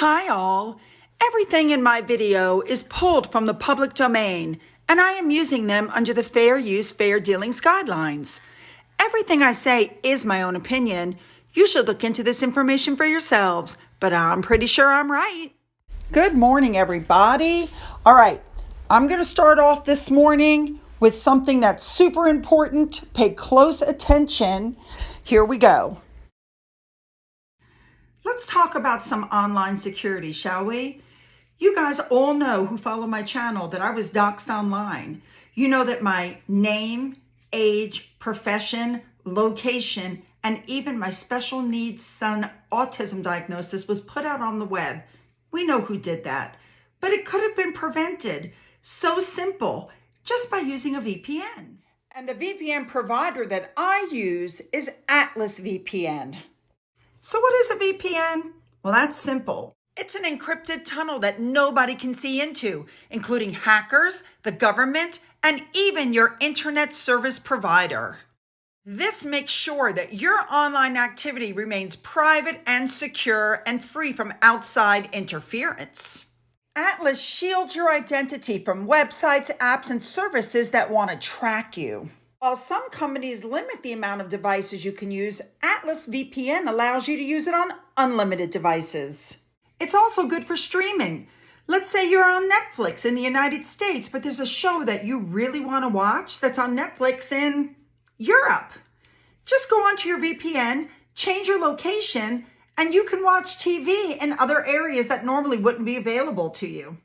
Hi all! Everything in my video is pulled from the public domain, and I am using them under the Fair Use, Fair Dealings guidelines. Everything I say is my own opinion. You should look into this information for yourselves, but I'm pretty sure I'm right. Good morning, everybody. All right, I'm going to start off this morning with something that's super important. Pay close attention. Here we go. Let's talk about some online security, shall we? You guys all know who follow my channel that I was doxxed online. You know that my name, age, profession, location, and even my special needs son autism diagnosis was put out on the web. We know who did that, but it could have been prevented. So simple, just by using a VPN. And the VPN provider that I use is Atlas VPN. So what is a VPN? Well, that's simple. It's an encrypted tunnel that nobody can see into, including hackers, the government, and even your internet service provider. This makes sure that your online activity remains private and secure and free from outside interference. Atlas shields your identity from websites, apps, and services that want to track you. While some companies limit the amount of devices you can use, Atlas VPN allows you to use it on unlimited devices. It's also good for streaming. Let's say you're on Netflix in the United States, but there's a show that you really want to watch that's on Netflix in Europe. Just go onto your VPN, change your location, and you can watch TV in other areas that normally wouldn't be available to you.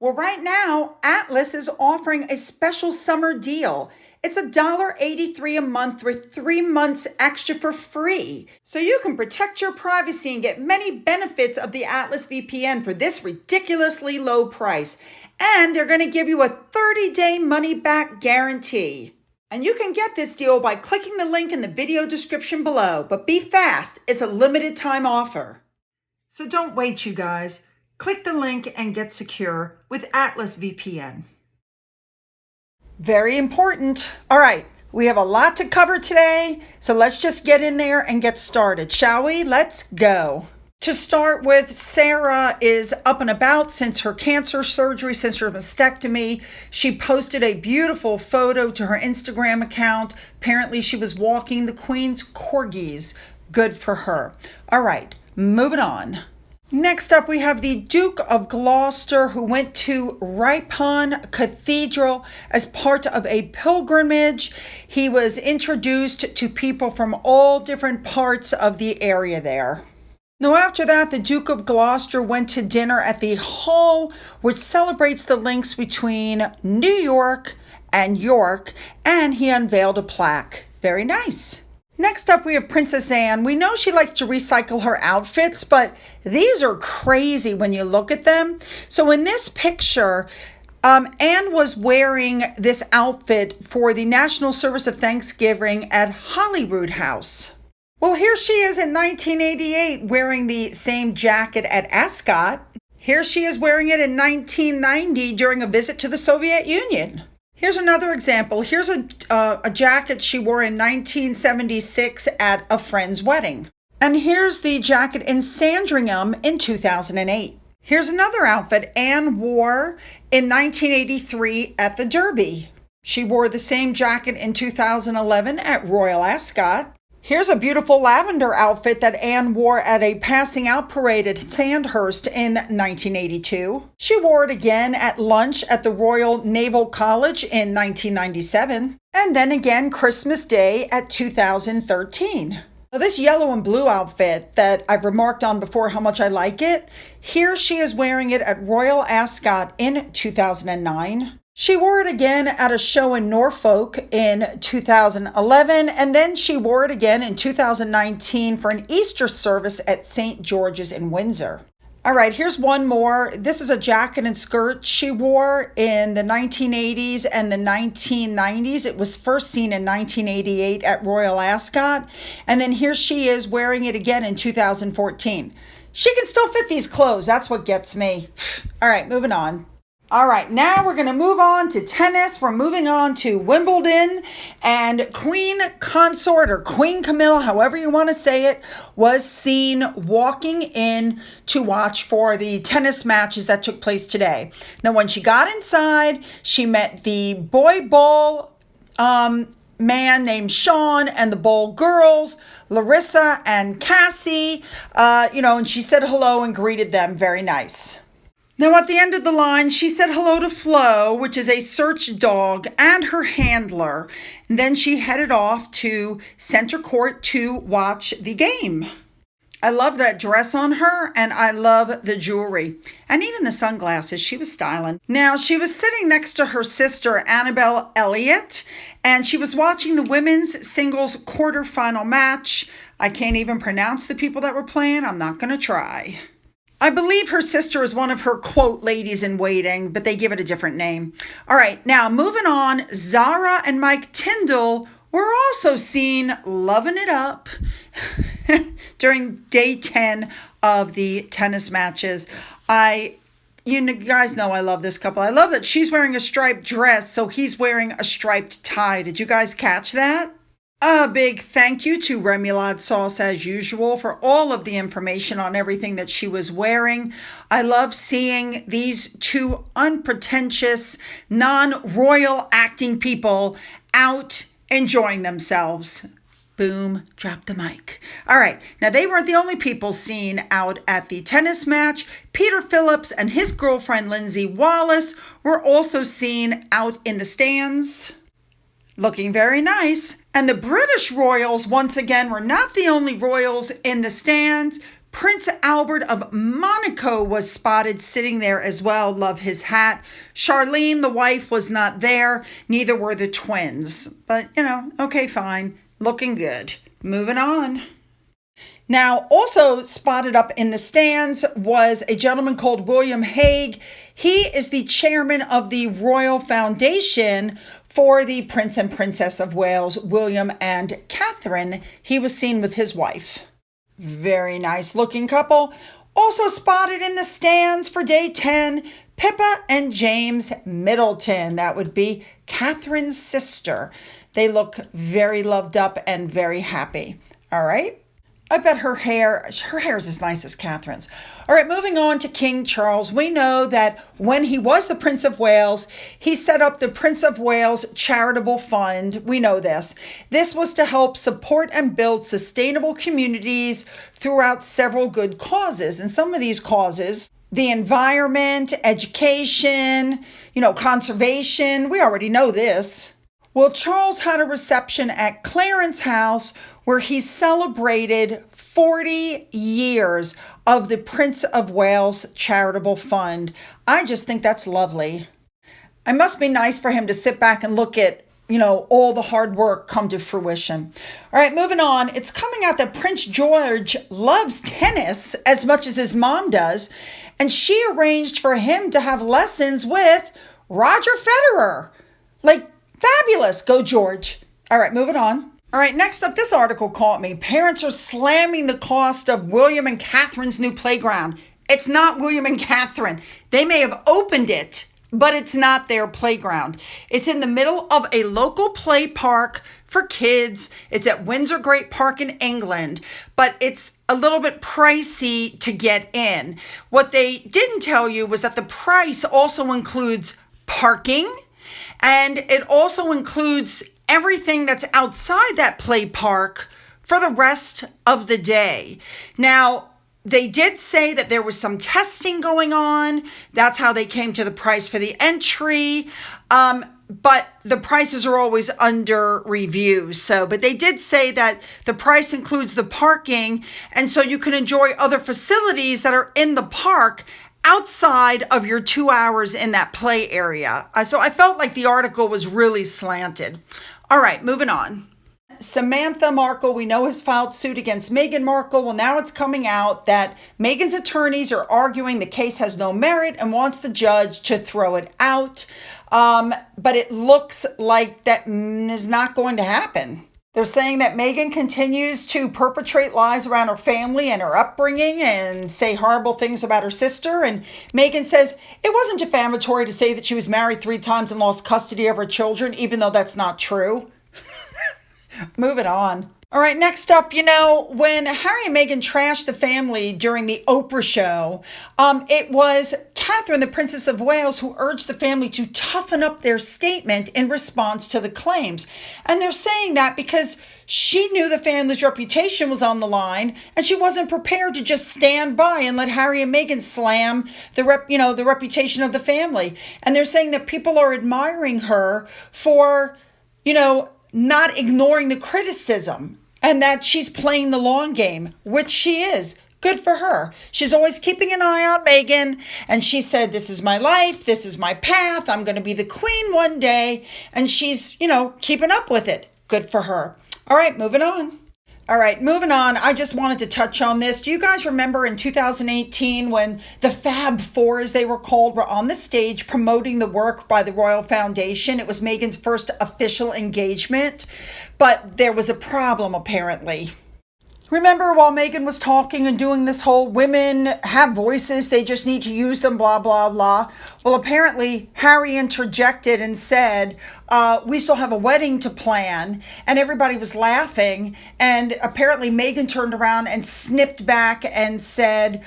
Well, right now, Atlas is offering a special summer deal. It's $1.83 a month with 3 months extra for free. So you can protect your privacy and get many benefits of the Atlas VPN for this ridiculously low price. And they're going to give you a 30-day money-back guarantee. And you can get this deal by clicking the link in the video description below. But be fast, it's a limited time offer. So don't wait, you guys. Click the link and get secure with Atlas VPN. Very important. All right, we have a lot to cover today, so let's just get in there and get started, shall we? Let's go. To start with, Sarah is up and about since her cancer surgery, since her mastectomy. She posted a beautiful photo to her Instagram account. Apparently, she was walking the Queen's corgis. Good for her. All right, moving on. Next up, we have the Duke of Gloucester, who went to Ripon Cathedral as part of a pilgrimage. He was introduced to people from all different parts of the area there. Now, after that, the Duke of Gloucester went to dinner at the Hall, which celebrates the links between New York and York, and he unveiled a plaque. Very nice. Next up, we have Princess Anne. We know she likes to recycle her outfits, but these are crazy when you look at them. So in this picture, Anne was wearing this outfit for the National Service of Thanksgiving at Holyrood House. Well, here she is in 1988 wearing the same jacket at Ascot. Here she is wearing it in 1990 during a visit to the Soviet Union. Here's another example. Here's a jacket she wore in 1976 at a friend's wedding. And here's the jacket in Sandringham in 2008. Here's another outfit Anne wore in 1983 at the Derby. She wore the same jacket in 2011 at Royal Ascot. Here's a beautiful lavender outfit that Anne wore at a passing out parade at Sandhurst in 1982. She wore it again at lunch at the Royal Naval College in 1997. And then again Christmas Day at 2013. Now, this yellow and blue outfit that I've remarked on before how much I like it, here she is wearing it at Royal Ascot in 2009. She wore it again at a show in Norfolk in 2011, and then she wore it again in 2019 for an Easter service at St. George's in Windsor. All right, here's one more. This is a jacket and skirt she wore in the 1980s and the 1990s. It was first seen in 1988 at Royal Ascot, and then here she is wearing it again in 2014. She can still fit these clothes. That's what gets me. All right, moving on. All right, now we're going to move on to tennis. We're moving on to Wimbledon, and Queen Consort, or Queen Camilla, however you want to say it, was seen walking in to watch for the tennis matches that took place today. Now, when she got inside, she met the boy ball man named Sean and the bowl girls, Larissa and Cassie, and she said hello and greeted them very nice. Now, at the end of the line, she said hello to Flo, which is a search dog, and her handler. And then she headed off to center court to watch the game. I love that dress on her, and I love the jewelry. And even the sunglasses, she was styling. Now, she was sitting next to her sister, Annabelle Elliott, and she was watching the women's singles quarterfinal match. I can't even pronounce the people that were playing. I'm not going to try. I believe her sister is one of her, quote, ladies in waiting, but they give it a different name. All right, now moving on, Zara and Mike Tyndall were also seen loving it up during day 10 of the tennis matches. You guys know I love this couple. I love that she's wearing a striped dress, so he's wearing a striped tie. Did you guys catch that? A big thank you to Remoulade Sauce, as usual, for all of the information on everything that she was wearing. I love seeing these two unpretentious, non-royal acting people out enjoying themselves. Boom, drop the mic. All right, now they weren't the only people seen out at the tennis match. Peter Phillips and his girlfriend, Lindsay Wallace, were also seen out in the stands, looking very nice. And the British royals, once again, were not the only royals in the stands. Prince Albert of Monaco was spotted sitting there as well. Love his hat. Charlene, the wife, was not there. Neither were the twins. But, okay, fine. Looking good. Moving on. Now, also spotted up in the stands was a gentleman called William Hague. He is the chairman of the Royal Foundation for the Prince and Princess of Wales, William and Catherine. He was seen with his wife. Very nice looking couple. Also spotted in the stands for day 10, Pippa and James Middleton. That would be Catherine's sister. They look very loved up and very happy. All right. I bet her hair is as nice as Catherine's. All right, moving on to King Charles. We know that when he was the Prince of Wales, he set up the Prince of Wales Charitable Fund. We know this. This was to help support and build sustainable communities throughout several good causes. And some of these causes, the environment, education, conservation, we already know this. Well, Charles had a reception at Clarence House where he celebrated 40 years of the Prince of Wales Charitable Fund. I just think that's lovely. It must be nice for him to sit back and look at, all the hard work come to fruition. All right, moving on. It's coming out that Prince George loves tennis as much as his mom does, and she arranged for him to have lessons with Roger Federer. Fabulous. Go, George. All right, moving on. All right, next up, this article caught me. Parents are slamming the cost of William and Catherine's new playground. It's not William and Catherine. They may have opened it, but it's not their playground. It's in the middle of a local play park for kids. It's at Windsor Great Park in England, but it's a little bit pricey to get in. What they didn't tell you was that the price also includes parking, and it also includes everything that's outside that play park for the rest of the day. Now, they did say that there was some testing going on. That's how they came to the price for the entry. But the prices are always under review. But they did say that the price includes the parking, and so you can enjoy other facilities that are in the park outside of your 2 hours in that play area. So I felt like the article was really slanted. All right, moving on. Samantha Markle, we know, has filed suit against Meghan Markle. Well, now it's coming out that Meghan's attorneys are arguing the case has no merit and wants the judge to throw it out. But it looks like that is not going to happen. They're saying that Meghan continues to perpetrate lies around her family and her upbringing and say horrible things about her sister. And Meghan says it wasn't defamatory to say that she was married 3 times and lost custody of her children, even though that's not true. Moving on. All right, next up, when Harry and Meghan trashed the family during the Oprah show, it was Catherine, the Princess of Wales, who urged the family to toughen up their statement in response to the claims. And they're saying that because she knew the family's reputation was on the line, and she wasn't prepared to just stand by and let Harry and Meghan slam the reputation of the family. And they're saying that people are admiring her for, not ignoring the criticism, and that she's playing the long game, which she is. Good for her. She's always keeping an eye on Meghan, and she said, this is my life, this is my path, I'm going to be the queen one day, and she's, keeping up with it. Good for her. All right, moving on. I just wanted to touch on this. Do you guys remember in 2018 when the Fab Four, as they were called, were on the stage promoting the work by the Royal Foundation? It was Meghan's first official engagement, but there was a problem apparently. Remember while Meghan was talking and doing this whole women have voices, they just need to use them, blah, blah, blah. Well, apparently Harry interjected and said, we still have a wedding to plan. And everybody was laughing. And apparently Meghan turned around and snipped back and said,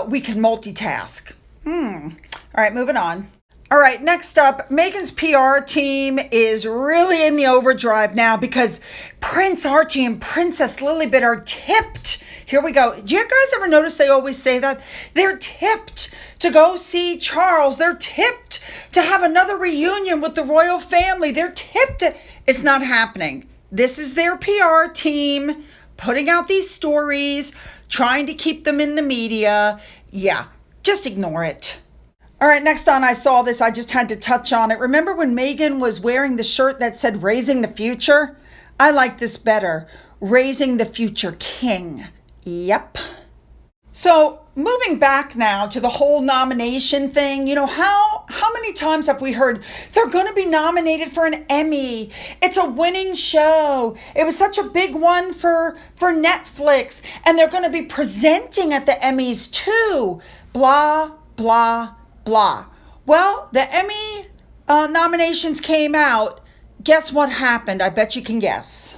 we can multitask. All right, moving on. All right, next up, Meghan's PR team is really in the overdrive now because Prince Archie and Princess Lilibet are tipped. Here we go. Do you guys ever notice they always say that? They're tipped to go see Charles. They're tipped to have another reunion with the royal family. They're tipped. It's not happening. This is their PR team putting out these stories, trying to keep them in the media. Yeah, just ignore it. All right, next on, I saw this. I just had to touch on it. Remember when Meghan was wearing the shirt that said Raising the Future? I like this better. Raising the Future King. Yep. So moving back now to the whole nomination thing, how many times have we heard they're going to be nominated for an Emmy? It's a winning show. It was such a big one for Netflix. And they're going to be presenting at the Emmys too. Blah, blah, blah. Well, the Emmy nominations came out. Guess what happened? I bet you can guess.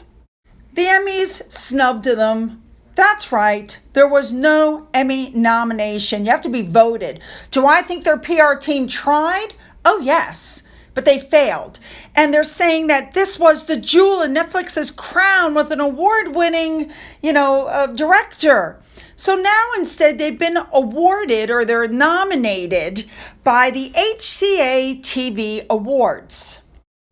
The Emmys snubbed them. That's right. There was no Emmy nomination. You have to be voted. Do I think their PR team tried? Oh, yes. But they failed. And they're saying that this was the jewel in Netflix's crown with an award-winning, director. So now instead they've been awarded, or they're nominated by the HCA TV Awards.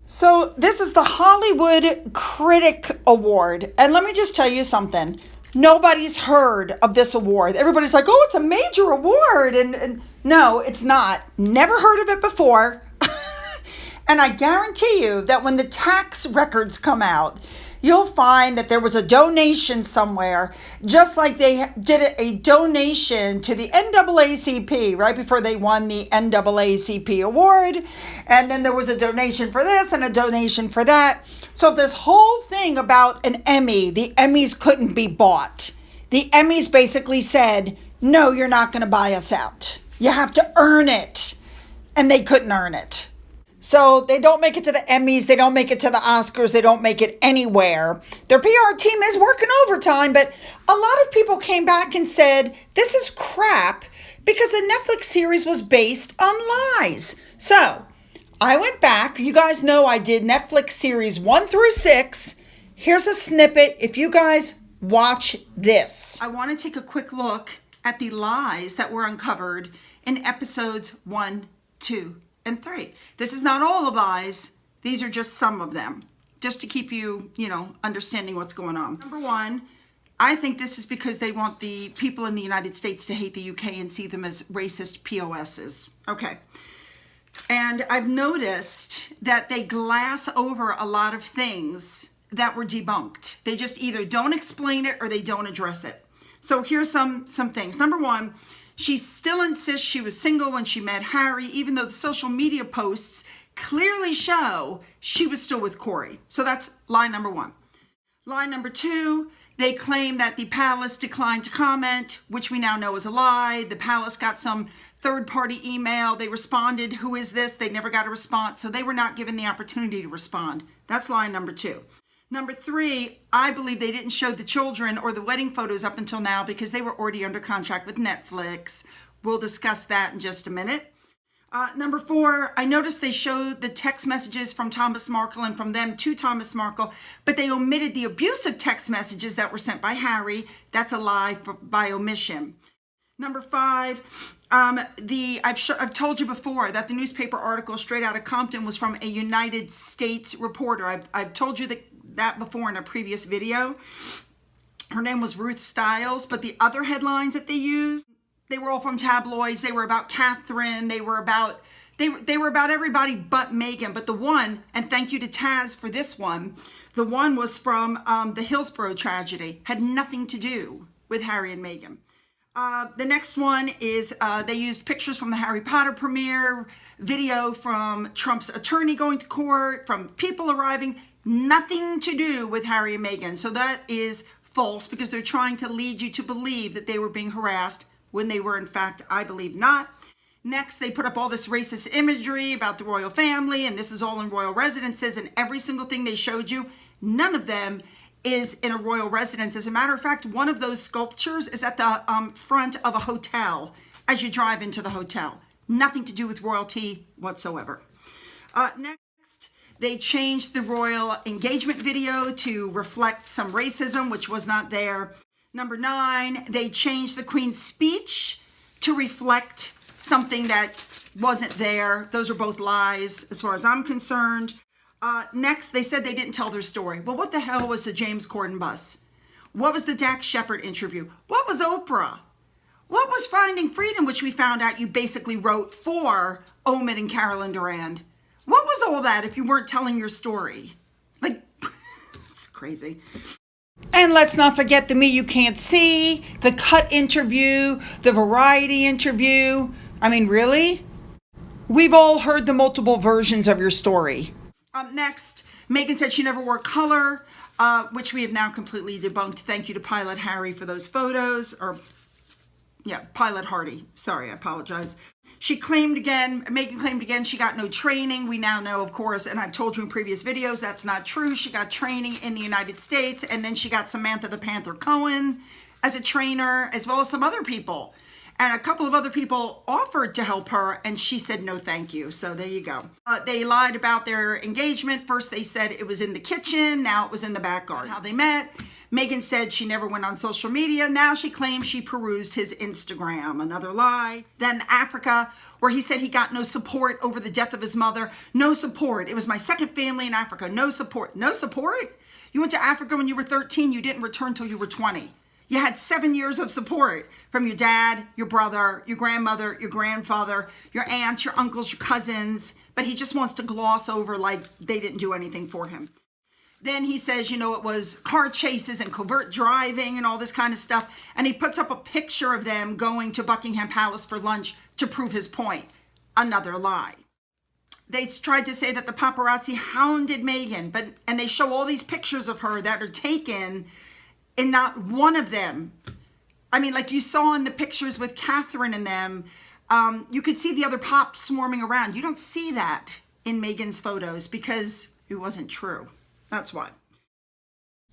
So this is the Hollywood Critic Award. And let me just tell you something. Nobody's heard of this award. Everybody's like, oh, it's a major award. And no, it's not. Never heard of it before. And I guarantee you that when the tax records come out, you'll find that there was a donation somewhere, just like they did a donation to the NAACP right before they won the NAACP award. And then there was a donation for this and a donation for that. So this whole thing about an Emmy, the Emmys couldn't be bought. The Emmys basically said, no, you're not going to buy us out. You have to earn it. And they couldn't earn it. So they don't make it to the Emmys, they don't make it to the Oscars, they don't make it anywhere. Their PR team is working overtime, but a lot of people came back and said, this is crap because the Netflix series was based on lies. So I went back. You guys know I did Netflix series 1 through 6. Here's a snippet. If you guys watch this. I want to take a quick look at the lies that were uncovered in episodes 1, 2, and 3. This is not all the lies. These are just some of them, just to keep you, understanding what's going on. Number 1, I think this is because they want the people in the United States to hate the UK and see them as racist POSs. Okay. And I've noticed that they glass over a lot of things that were debunked. They just either don't explain it or they don't address it. So here's some things. Number 1, she still insists she was single when she met Harry, even though the social media posts clearly show she was still with Corey. So that's lie number 1. Lie number 2, they claim that the palace declined to comment, which we now know is a lie. The palace got some third-party email. They responded, who is this? They never got a response, so they were not given the opportunity to respond. That's lie number 2. Number 3, I believe they didn't show the children or the wedding photos up until now because they were already under contract with Netflix. We'll discuss that in just a minute. Number 4, I noticed they showed the text messages from Thomas Markle and from them to Thomas Markle, but they omitted the abusive text messages that were sent by Harry. That's a lie by omission. Number 5, I've told you before that the newspaper article straight out of Compton was from a United States reporter. I've told you that before in a previous video. Her name was Ruth Stiles, but the other headlines that they used, they were all from tabloids. They were about Catherine. They were about everybody but Meghan. But the one, and thank you to Taz for this one, the one was from the Hillsborough tragedy. Had nothing to do with Harry and Meghan. The next one is they used pictures from the Harry Potter premiere, video from Trump's attorney going to court, from people arriving. Nothing to do with Harry and Meghan. So that is false because they're trying to lead you to believe that they were being harassed when they were, in fact, I believe not. Next, they put up all this racist imagery about the royal family, and this is all in royal residences, and every single thing they showed you, none of them is in a royal residence. As a matter of fact, one of those sculptures is at the front of a hotel as you drive into the hotel. Nothing to do with royalty whatsoever. Next, they changed the royal engagement video to reflect some racism, which was not there. Number 9, they changed the Queen's speech to reflect something that wasn't there. Those are both lies as far as I'm concerned. Next, they said they didn't tell their story. Well, what the hell was the James Corden bus? What was the Dax Shepard interview? What was Oprah? What was Finding Freedom, which we found out you basically wrote for Omid and Carolyn Durand? What was all that if you weren't telling your story? Like, it's crazy. And let's not forget the Me You Can't See, the Cut interview, the Variety interview. I mean, really? We've all heard the multiple versions of your story. Next, Meghan said she never wore color, which we have now completely debunked. Thank you to Pilot Harry for those photos. Pilot Hardy. Sorry, I apologize. Meghan claimed again she got no training. We now know, of course, and I've told you in previous videos, that's not true. She got training in the United States, and then she got Samantha the Panther Cohen as a trainer, as well as some other people. And a couple of other people offered to help her, and she said no thank you. So there you go. They lied about their engagement. First they said it was in the kitchen. Now it was in the back garden. How they met. Meghan said she never went on social media. Now she claims she perused his Instagram. Another lie. Then Africa, where he said he got no support over the death of his mother. No support. It was my second family in Africa. No support. No support? You went to Africa when you were 13. You didn't return till you were 20. You had 7 years of support from your dad, your brother, your grandmother, your grandfather, your aunts, your uncles, your cousins. But he just wants to gloss over like they didn't do anything for him. Then he says, it was car chases and covert driving and all this kind of stuff. And he puts up a picture of them going to Buckingham Palace for lunch to prove his point. Another lie. They tried to say that the paparazzi hounded Meghan, and they show all these pictures of her that are taken, and not one of them. I mean, like you saw in the pictures with Catherine and them, you could see the other pops swarming around. You don't see that in Meghan's photos because it wasn't true. That's why.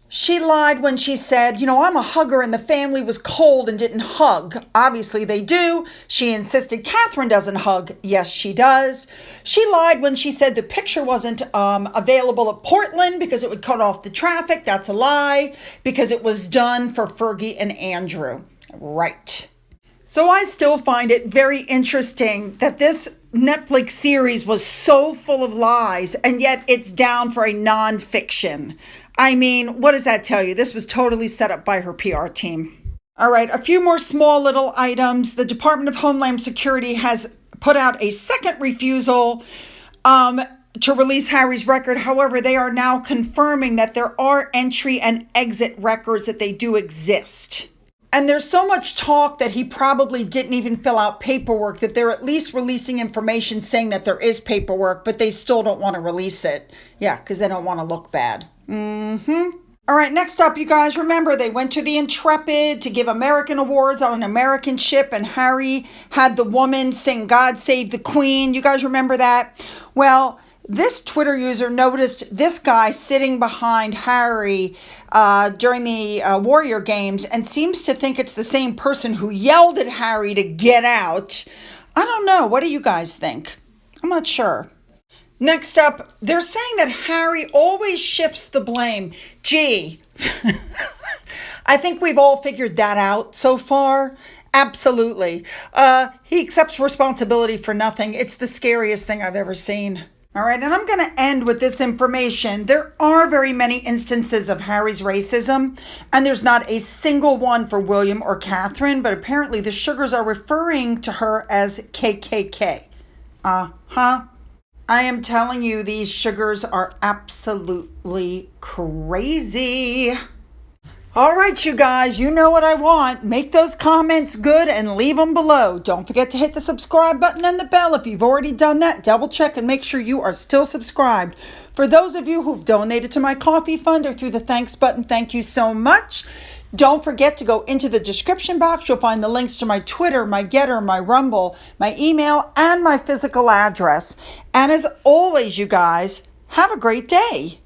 She lied when she said, I'm a hugger and the family was cold and didn't hug. Obviously they do. She insisted Catherine doesn't hug. Yes, she does. She lied when she said the picture wasn't available at Portland because it would cut off the traffic. That's a lie because it was done for Fergie and Andrew. Right. So I still find it very interesting that this Netflix series was so full of lies, and yet it's down for a nonfiction. I mean, what does that tell you? This was totally set up by her PR team. All right, a few more small little items. The Department of Homeland Security has put out a second refusal to release Harry's record. However, they are now confirming that there are entry and exit records, that they do exist. And there's so much talk that he probably didn't even fill out paperwork, that they're at least releasing information saying that there is paperwork, but they still don't want to release it. Yeah, because they don't want to look bad. All All right, next up, you guys, remember they went to the Intrepid to give American awards on an American ship, and Harry had the woman sing God Save the Queen. You guys remember that? Well, this Twitter user noticed this guy sitting behind Harry during the Warrior Games and seems to think it's the same person who yelled at Harry to get out. I don't know. What do you guys think? I'm not sure. Next up, they're saying that Harry always shifts the blame. Gee, I think we've all figured that out so far. Absolutely. He accepts responsibility for nothing. It's the scariest thing I've ever seen. All right, and I'm going to end with this information. There are very many instances of Harry's racism, and there's not a single one for William or Catherine, but apparently the Sugars are referring to her as KKK. Uh-huh. I am telling you, these Sugars are absolutely crazy. All right, you guys, you know what I want. Make those comments good and leave them below. Don't forget to hit the subscribe button and the bell. If you've already done that, double check and make sure you are still subscribed. For those of you who've donated to my coffee fund or through the thanks button, thank you so much. Don't forget to go into the description box. You'll find the links to my Twitter, my Getter, my Rumble, my email, and my physical address. And as always, you guys, have a great day.